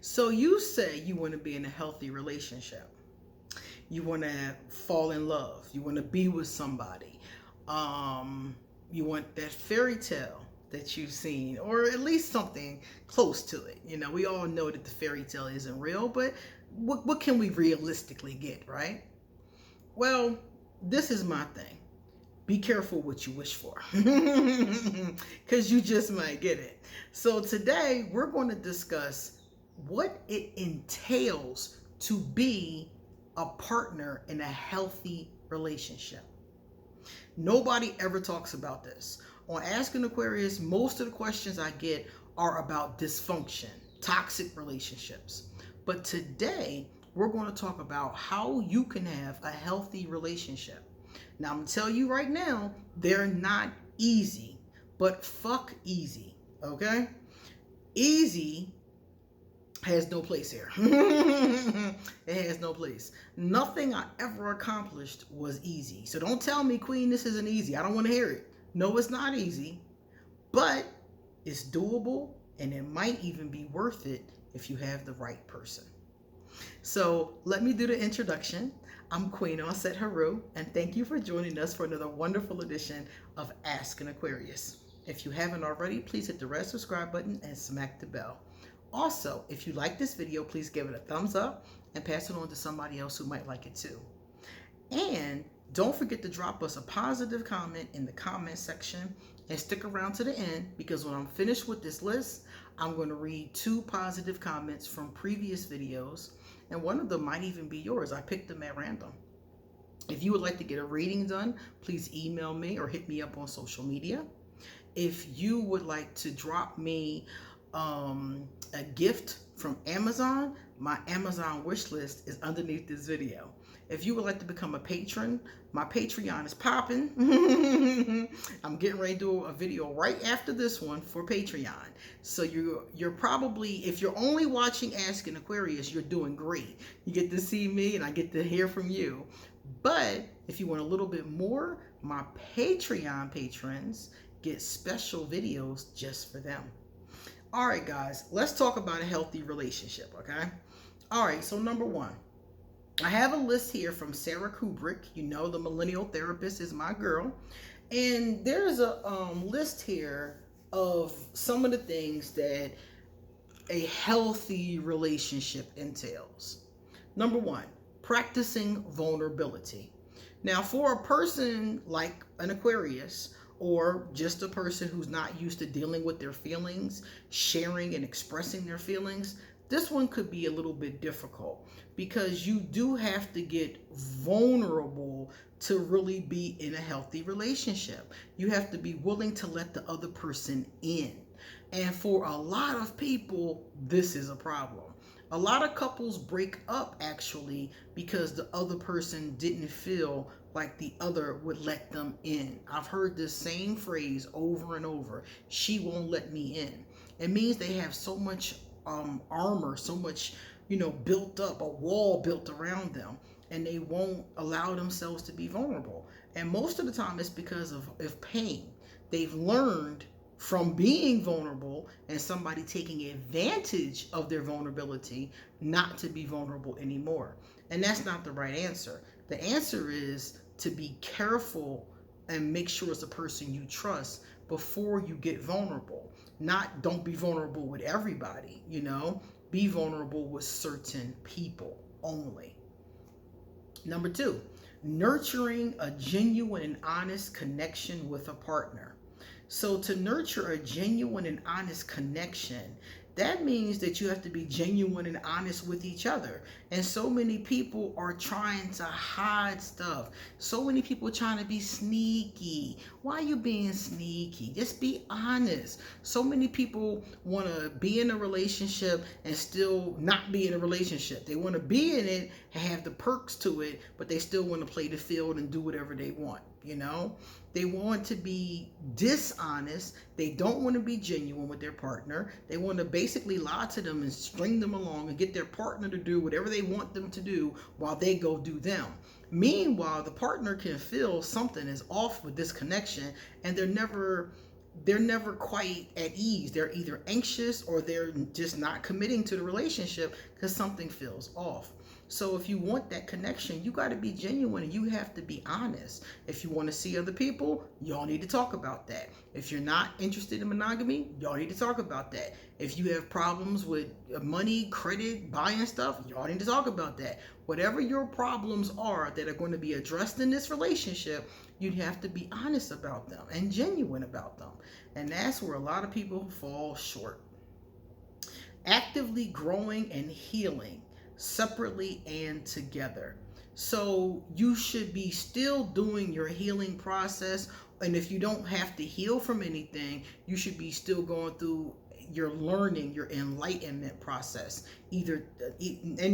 So you say you want to be in a healthy relationship. You want to fall in love. You want to be with somebody. You want that fairy tale that you've seen, or at least something close to it. You know, we all know that the fairy tale isn't real, but what can we realistically get, right? Well, this is my thing. Be careful what you wish for because you just might get it. So today we're going to discuss what it entails to be a partner in a healthy relationship. Nobody ever talks about this. On Ask an Aquarius, most of the questions I get are about dysfunction, toxic relationships. But today we're going to talk about how you can have a healthy relationship. Now, I'm going to tell you right now, they're not easy, but fuck easy, okay? Easy has no place here. It has no place. Nothing I ever accomplished was easy. So don't tell me, Queen, this isn't easy. I don't want to hear it. No, it's not easy, but it's doable, and it might even be worth it if you have the right person. So let me do the introduction. I'm Queen Onset Haru, and thank you for joining us for another wonderful edition of Ask an Aquarius. If you haven't already, please hit the red subscribe button and smack the bell. Also, if you like this video, please give it a thumbs up and pass it on to somebody else who might like it too. And don't forget to drop us a positive comment in the comment section and stick around to the end, because when I'm finished with this list, I'm going to read 2 positive comments from previous videos, and one of them might even be yours. I picked them at random. If you would like to get a reading done, please email me or hit me up on social media. If you would like to drop me a gift from Amazon, my Amazon wish list is underneath this video. If you would like to become a patron, my Patreon is popping. I'm getting ready to do a video right after this one for Patreon. So you're probably, if you're only watching Ask an Aquarius, you're doing great. You get to see me and I get to hear from you. But if you want a little bit more, my Patreon patrons get special videos just for them. All right, guys, let's talk about a healthy relationship, okay? All right, so number 1. I have a list here from Sara Kuburic. You know, the millennial therapist is my girl. And there's a list here of some of the things that a healthy relationship entails. Number 1, practicing vulnerability. Now, for a person like an Aquarius, or just a person who's not used to dealing with their feelings, sharing and expressing their feelings, this one could be a little bit difficult, because you do have to get vulnerable to really be in a healthy relationship. You have to be willing to let the other person in. And for a lot of people, this is a problem. A lot of couples break up actually because the other person didn't feel like the other would let them in. I've heard this same phrase over and over. She won't let me in. It means they have so much armor, so much, built up, a wall built around them, and they won't allow themselves to be vulnerable. And most of the time it's because of pain. They've learned from being vulnerable and somebody taking advantage of their vulnerability not to be vulnerable anymore. And that's not the right answer. The answer is to be careful and make sure it's a person you trust before you get vulnerable. Don't be vulnerable with everybody, be vulnerable with certain people only. Number 2, nurturing a genuine and honest connection with a partner. So to nurture a genuine and honest connection, that means that you have to be genuine and honest with each other. And so many people are trying to hide stuff. So many people are trying to be sneaky. Why are you being sneaky? Just be honest. So many people want to be in a relationship and still not be in a relationship. They want to be in it and have the perks to it, but they still want to play the field and do whatever they want, They want to be dishonest. They don't want to be genuine with their partner. They want to basically lie to them and string them along and get their partner to do whatever they want them to do while they go do them. Meanwhile, the partner can feel something is off with this connection, and they're never they're never quite at ease. They're either anxious or they're just not committing to the relationship because something feels off. So if you want that connection, you got to be genuine and you have to be honest. If you want to see other people, y'all need to talk about that. If you're not interested in monogamy, y'all need to talk about that. If you have problems with money, credit, buying stuff, y'all need to talk about that. Whatever your problems are that are going to be addressed in this relationship, you'd have to be honest about them and genuine about them. And that's where a lot of people fall short. Actively growing and healing separately and together. So you should be still doing your healing process. And if you don't have to heal from anything, you should be still going through your learning, your enlightenment process. And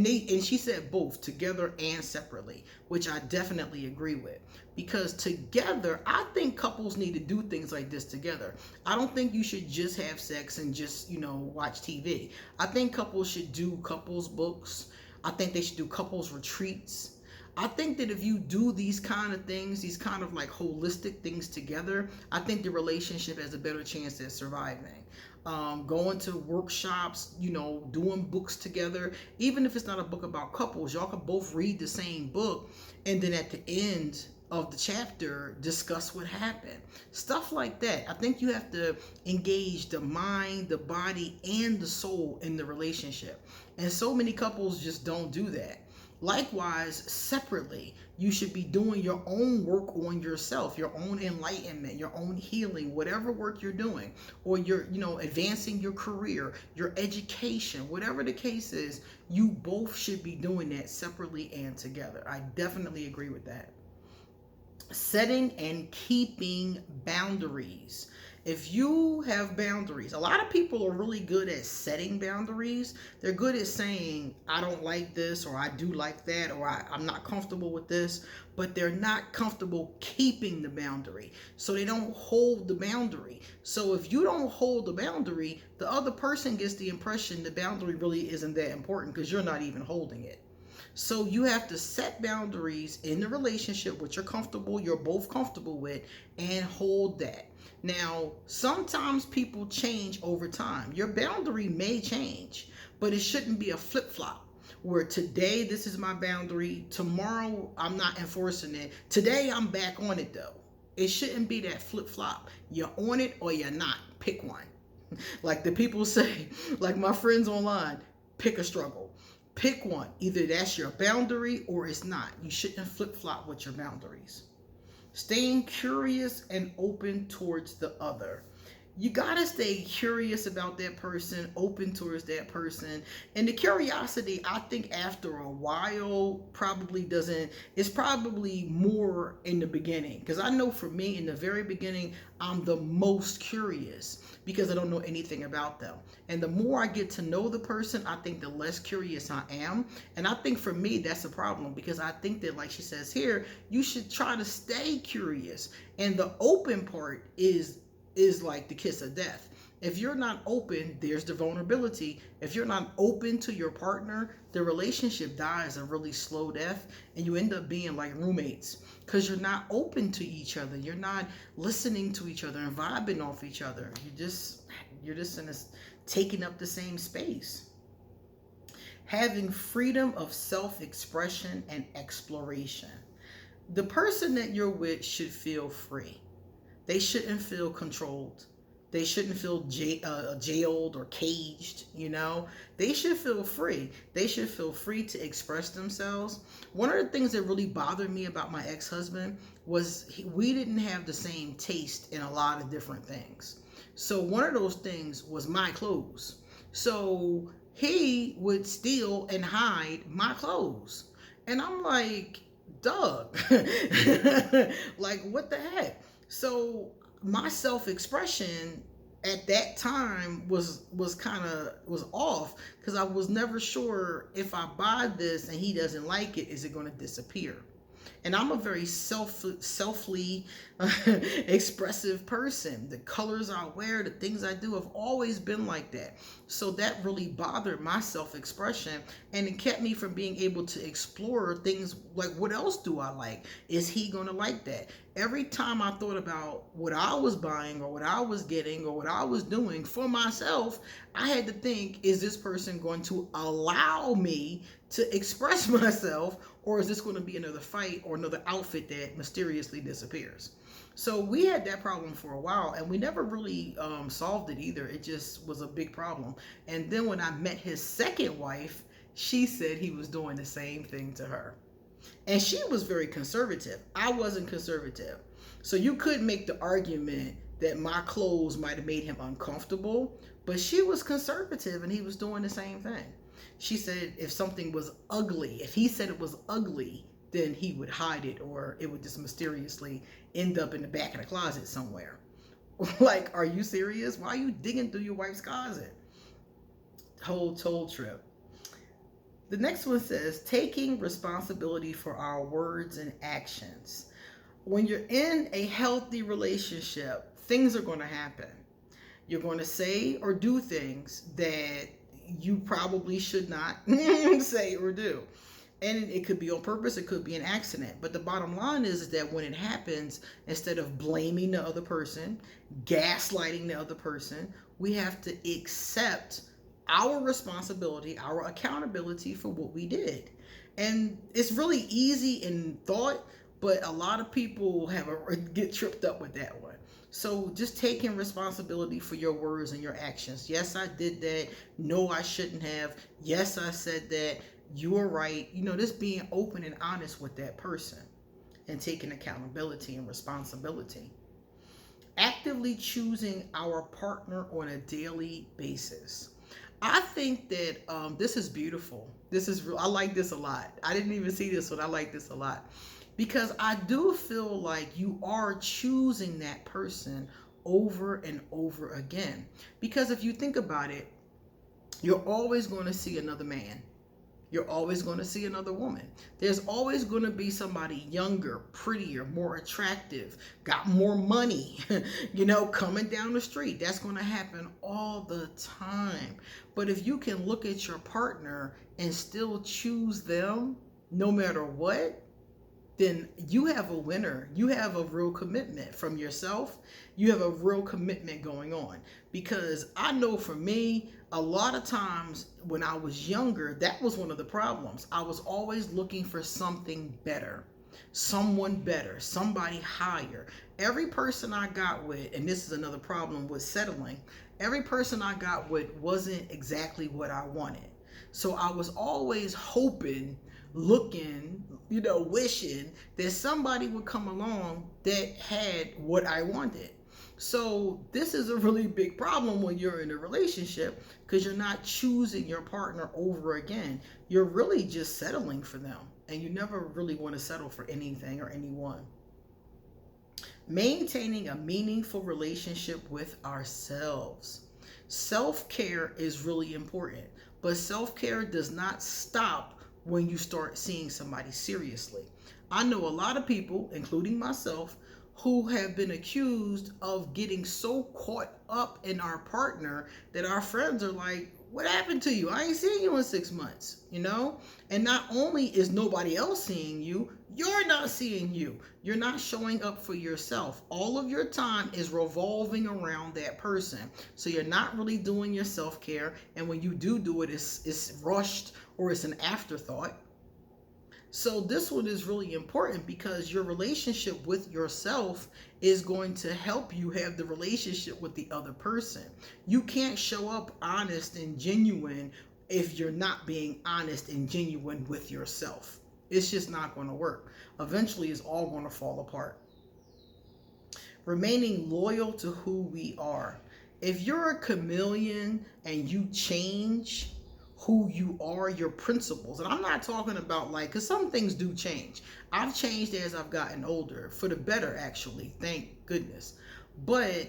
she said both, together and separately, which I definitely agree with. Because together, I think couples need to do things like this together. I don't think you should just have sex and just, watch TV. I think couples should do couples books. I think they should do couples retreats. I think that if you do these kind of things, these kind of like holistic things together, I think the relationship has a better chance at surviving. Going to workshops, doing books together, even if it's not a book about couples, y'all can both read the same book and then at the end of the chapter discuss what happened. Stuff like that. I think you have to engage the mind, the body, and the soul in the relationship. And so many couples just don't do that. Likewise, separately, you should be doing your own work on yourself, your own enlightenment, your own healing, whatever work you're doing, or you're, advancing your career, your education, whatever the case is, you both should be doing that separately and together. I definitely agree with that. Setting and keeping boundaries. If you have boundaries, a lot of people are really good at setting boundaries. They're good at saying, I don't like this, or I do like that, or I'm not comfortable with this, but they're not comfortable keeping the boundary. So they don't hold the boundary. So if you don't hold the boundary, the other person gets the impression the boundary really isn't that important because you're not even holding it. So you have to set boundaries in the relationship which you're both comfortable with, and hold that. Now, sometimes people change over time. Your boundary may change, but it shouldn't be a flip-flop where today this is my boundary, tomorrow I'm not enforcing it, today I'm back on it though. It shouldn't be that flip-flop. You're on it or you're not. Pick one. Like the people say, like my friends online, pick a struggle. Pick one. Either that's your boundary or it's not. You shouldn't flip-flop with your boundaries. Staying curious and open towards the other. You gotta stay curious about that person, open towards that person. And the curiosity, I think after a while, it's probably more in the beginning. Because I know for me, in the very beginning, I'm the most curious because I don't know anything about them. And the more I get to know the person, I think the less curious I am. And I think for me, that's a problem because I think that, like she says here, you should try to stay curious. And the open part is like the kiss of death. If you're not open, there's the vulnerability. If you're not open to your partner, the relationship dies a really slow death and you end up being like roommates because you're not open to each other. You're not listening to each other and vibing off each other. You're just taking up the same space. Having freedom of self-expression and exploration. The person that you're with should feel free. They shouldn't feel controlled. They shouldn't feel jailed or caged, They should feel free. They should feel free to express themselves. One of the things that really bothered me about my ex-husband was we didn't have the same taste in a lot of different things. So one of those things was my clothes. So he would steal and hide my clothes. And I'm like, Doug, like what the heck? So my self-expression at that time was off because I was never sure if I buy this and he doesn't like it, is it going to disappear? And I'm a very selfly expressive person. The colors I wear, the things I do have always been like that. So that really bothered my self-expression, and it kept me from being able to explore things like, what else do I like? Is he going to like that? every time I thought about what I was buying or what I was getting or what I was doing for myself, I had to think, is this person going to allow me to express myself, or is this going to be another fight or another outfit that mysteriously disappears? So we had that problem for a while, and we never really solved it either. It just was a big problem. And then when I met his second wife, she said he was doing the same thing to her. And she was very conservative. I wasn't conservative. So you could make the argument that my clothes might have made him uncomfortable, but she was conservative and he was doing the same thing. She said if something was ugly, if he said it was ugly, then he would hide it, or it would just mysteriously end up in the back of the closet somewhere. Like, are you serious? Why are you digging through your wife's closet? Whole trip. The next one says, taking responsibility for our words and actions. When you're in a healthy relationship, things are going to happen. You're going to say or do things that you probably should not say or do. And it could be on purpose, it could be an accident. But the bottom line is that when it happens, instead of blaming the other person, gaslighting the other person, we have to accept our responsibility, our accountability for what we did. And it's really easy in thought, but a lot of people get tripped up with that one. So just taking responsibility for your words and your actions. Yes, I did that. No, I shouldn't have. Yes, I said that. You are right. Just being open and honest with that person and taking accountability and responsibility. Actively choosing our partner on a daily basis. I think that this is beautiful. I like this a lot. I didn't even see this one. I like this a lot because I do feel like you are choosing that person over and over again. Because if you think about it, you're always going to see another man. You're always going to see another woman. There's always going to be somebody younger, prettier, more attractive, got more money, coming down the street. That's going to happen all the time. But if you can look at your partner and still choose them no matter what, then you have a winner. You have a real commitment from yourself. You have a real commitment going on. Because I know for me, a lot of times when I was younger, that was one of the problems. I was always looking for something better, someone better, somebody higher. Every person I got with, and this is another problem with settling, every person I got with wasn't exactly what I wanted. So I was always hoping, looking, wishing that somebody would come along that had what I wanted. So this is a really big problem when you're in a relationship because you're not choosing your partner over again. You're really just settling for them, and you never really want to settle for anything or anyone. Maintaining a meaningful relationship with ourselves. Self-care is really important, but self-care does not stop when you start seeing somebody seriously. I know a lot of people, including myself, who have been accused of getting so caught up in our partner that our friends are like, what happened to you? I ain't seen you in 6 months, And not only is nobody else seeing you, you're not seeing you. You're not showing up for yourself. All of your time is revolving around that person. So you're not really doing your self-care. And when you do it, it's rushed or it's an afterthought. So this one is really important because your relationship with yourself is going to help you have the relationship with the other person. You can't show up honest and genuine if you're not being honest and genuine with yourself. It's just not going to work. Eventually, it's all going to fall apart. Remaining loyal to who we are. If you're a chameleon and you change who you are, your principles. And I'm not talking about because some things do change. I've changed as I've gotten older, for the better actually, thank goodness. But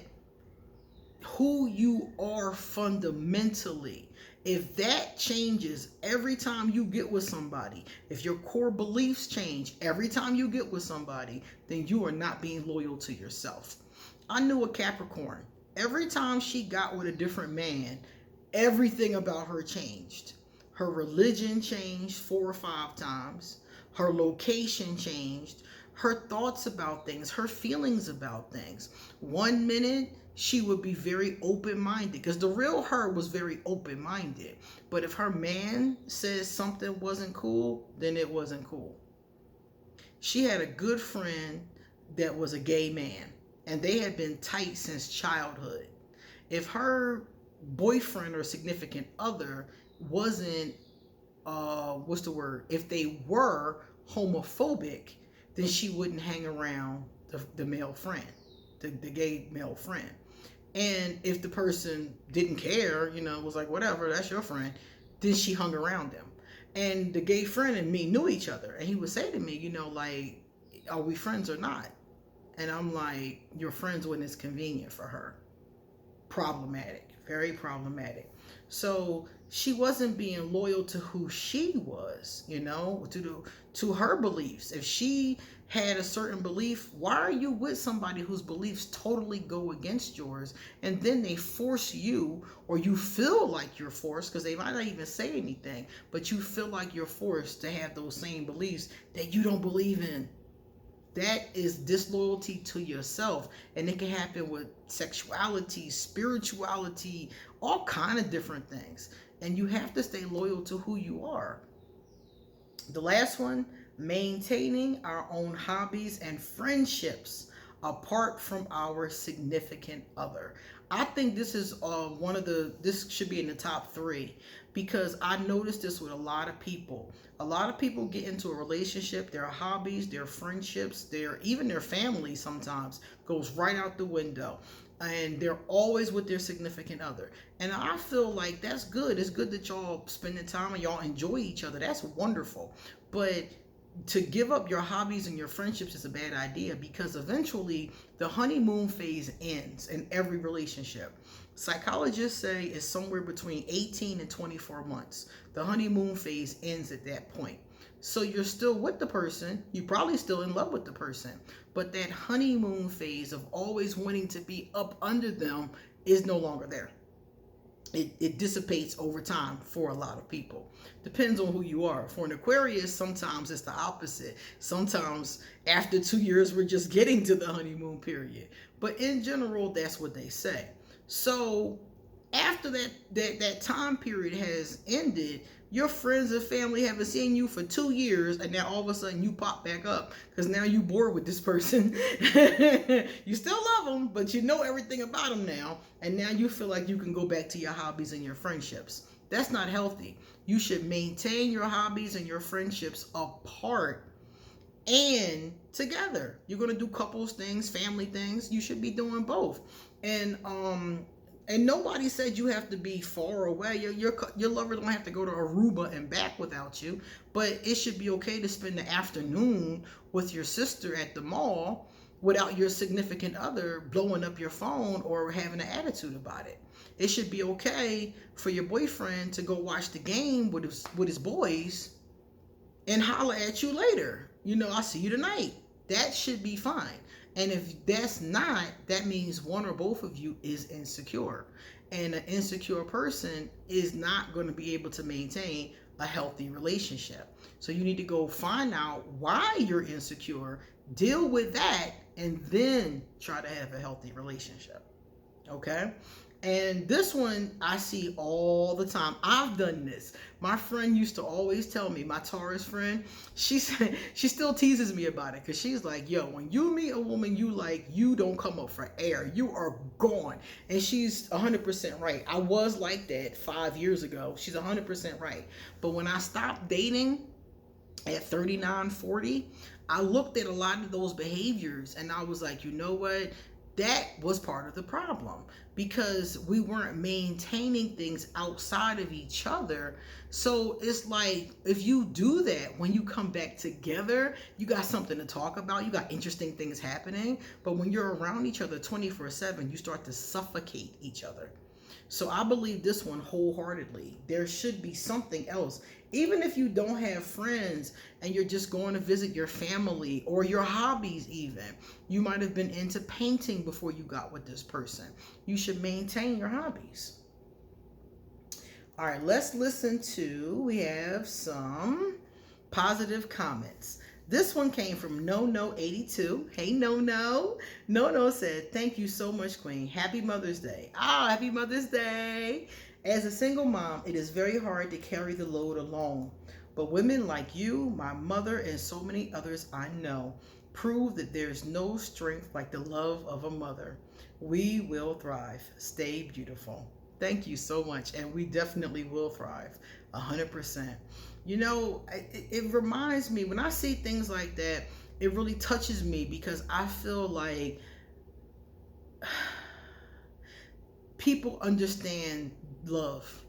who you are fundamentally, if that changes every time you get with somebody, if your core beliefs change every time you get with somebody, then you are not being loyal to yourself. I knew a Capricorn. Every time she got with a different man, everything about her changed. Her religion changed 4 or 5 times. Her location changed. her thoughts about things, her feelings about things. One minute, she would be very open-minded, because the real her was very open-minded. But if her man says something wasn't cool, then it wasn't cool. She had a good friend that was a gay man, and they had been tight since childhood. If her boyfriend or significant other wasn't, what's the word? If they were homophobic, then she wouldn't hang around the male friend, the gay male friend. And if the person didn't care, was like, whatever, that's your friend, then she hung around them. And the gay friend and me knew each other. And he would say to me, like, are we friends or not? And I'm like, you're friends when it's convenient for her. Problematic, very problematic. So she wasn't being loyal to who she was, to her beliefs. If she had a certain belief, why are you with somebody whose beliefs totally go against yours, and then they force you, or you feel like you're forced, because they might not even say anything, but you feel like you're forced to have those same beliefs that you don't believe in? That is disloyalty to yourself. And it can happen with sexuality, spirituality, all kind of different things. And you have to stay loyal to who you are. The last one, maintaining our own hobbies and friendships apart from our significant other. I think this is this should be in the top 3, because I noticed this with a lot of people. A lot of people get into a relationship, their hobbies, their friendships, even their family sometimes goes right out the window. And they're always with their significant other. And I feel like that's good. It's good that y'all spending time and y'all enjoy each other. That's wonderful. But to give up your hobbies and your friendships is a bad idea, because eventually the honeymoon phase ends in every relationship. Psychologists say it's somewhere between 18 and 24 months. The honeymoon phase ends at that point. So you're still with the person, you're probably still in love with the person, but that honeymoon phase of always wanting to be up under them is no longer there. It dissipates over time for a lot of people. Depends on who you are. For an Aquarius, sometimes it's the opposite. Sometimes after 2 years, we're just getting to the honeymoon period. But in general, that's what they say. So after that time period has ended, your friends and family haven't seen you for 2 years, and now all of a sudden you pop back up because now you bored with this person. You still love them, but you know everything about them now, and now you feel like you can go back to your hobbies and your friendships. That's not healthy. You should maintain your hobbies and your friendships apart and together. You're going to do couples things, family things. You should be doing both. And nobody said you have to be far away. Your lover don't have to go to Aruba and back without you. But it should be okay to spend the afternoon with your sister at the mall without your significant other blowing up your phone or having an attitude about it. It should be okay for your boyfriend to go watch the game with his boys and holler at you later. I'll see you tonight. That should be fine. And if that's not, that means one or both of you is insecure. And an insecure person is not going to be able to maintain a healthy relationship. So you need to go find out why you're insecure, deal with that, and then try to have a healthy relationship. Okay? And this one I see all the time. I've done this. My friend used to always tell me, my Taurus friend, she still teases me about it, because she's like, yo, when you meet a woman you like, you don't come up for air. You are gone. And she's 100% right. I was like that 5 years ago. She's 100% right. But when I stopped dating at 39, 40, I looked at a lot of those behaviors and I was like, you know what? That was part of the problem, because we weren't maintaining things outside of each other. So it's like, if you do that, when you come back together, you got something to talk about, you got interesting things happening. But when you're around each other 24/7, you start to suffocate each other. So I believe this one wholeheartedly. There should be something else. Even if you don't have friends and you're just going to visit your family or your hobbies even. You might have been into painting before you got with this person. You should maintain your hobbies. All right, let's listen to, we have some positive comments. This one came from No82. Hey, No. No said, thank you so much, Queen. Happy Mother's Day. Ah, happy Mother's Day. As a single mom, it is very hard to carry the load alone. But women like you, my mother, and so many others I know prove that there's no strength like the love of a mother. We will thrive. Stay beautiful. Thank you so much. And we definitely will thrive. 100%. You know, it reminds me, when I see things like that, it really touches me, because I feel like people understand love.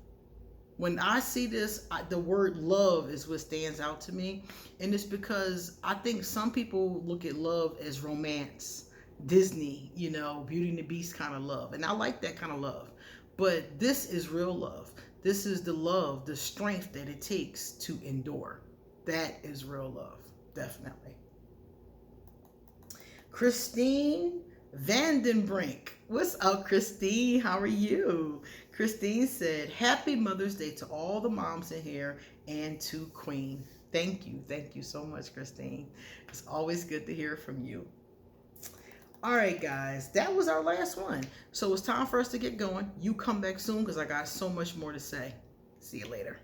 When I see this, the word love is what stands out to me. And it's because I think some people look at love as romance, Disney, you know, Beauty and the Beast kind of love. And I like that kind of love. But this is real love. This is the love, the strength that it takes to endure. That is real love, definitely. Christine Vandenbrink. What's up, Christine? How are you? Christine said, happy Mother's Day to all the moms in here and to Queen. Thank you. Thank you so much, Christine. It's always good to hear from you. All right, guys, that was our last one. So it's time for us to get going. You come back soon, because I got so much more to say. See you later.